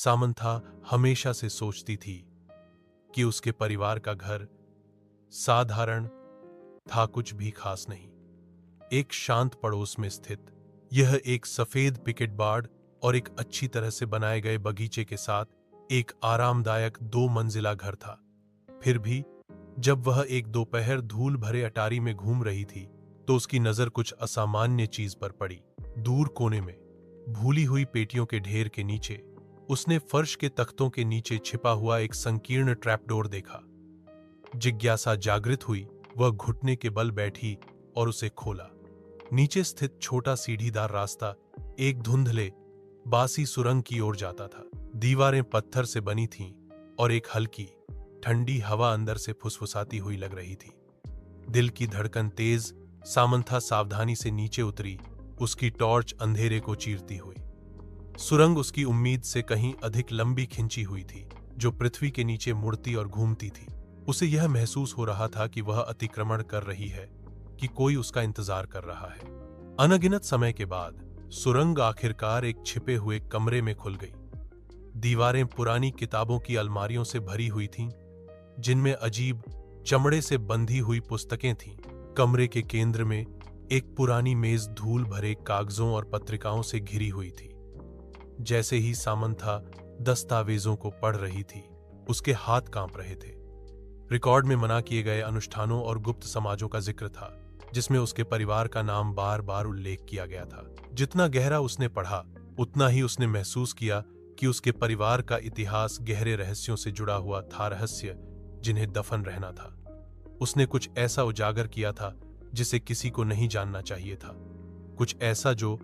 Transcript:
Samantha हमेशा से सोचती थी कि उसके परिवार का घर साधारण था, कुछ भी खास नहीं। एक शांत पड़ोस में स्थित यह एक सफेद पिकेट बाड़ और एक अच्छी तरह से बनाए गए बगीचे के साथ एक आरामदायक 2 मंजिला घर था। फिर भी जब वह एक दोपहर धूल भरे अटारी में घूम रही थी तो उसकी नजर कुछ असामान्य चीज पर पड़ी। दूर कोने में भूली हुई पेटियों के ढेर के नीचे उसने फर्श के तख्तों के नीचे छिपा हुआ एक संकीर्ण ट्रैपडोर देखा। जिज्ञासा जागृत हुई, वह घुटने के बल बैठी और उसे खोला। नीचे स्थित छोटा सीढ़ीदार रास्ता एक धुंधले बासी सुरंग की ओर जाता था। दीवारें पत्थर से बनी थीं और एक हल्की ठंडी हवा अंदर से फुसफुसाती हुई लग रही थी। दिल की धड़कन तेज। सामंथा सावधानी से नीचे उतरी, उसकी टॉर्च अंधेरे को चीरती हुई। सुरंग उसकी उम्मीद से कहीं अधिक लंबी खिंची हुई थी, जो पृथ्वी के नीचे मुड़ती और घूमती थी। उसे यह महसूस हो रहा था कि वह अतिक्रमण कर रही है, कि कोई उसका इंतजार कर रहा है। अनगिनत समय के बाद सुरंग आखिरकार एक छिपे हुए कमरे में खुल गई। दीवारें पुरानी किताबों की अलमारियों से भरी हुई थीं, जिनमें अजीब चमड़े से बंधी हुई पुस्तकें थीं। कमरे के केंद्र में एक पुरानी मेज धूल भरे कागजों और पत्रिकाओं से घिरी हुई थी। जैसे ही सामंथा दस्तावेजों को पढ़ रही थी, उसके हाथ कांप रहे थे। रिकॉर्ड में मना किए गए अनुष्ठानों और गुप्त समाजों का जिक्र था, जिसमें उसके परिवार का नाम बार बार उल्लेख किया गया था। जितना गहरा उसने पढ़ा, उतना ही उसने महसूस किया कि उसके परिवार का इतिहास गहरे रहस्यों से जुड़ा हुआ था, रहस्य जिन्हें दफन रहना था। उसने कुछ ऐसा उजागर किया था जिसे किसी को नहीं जानना चाहिए था, कुछ ऐसा जो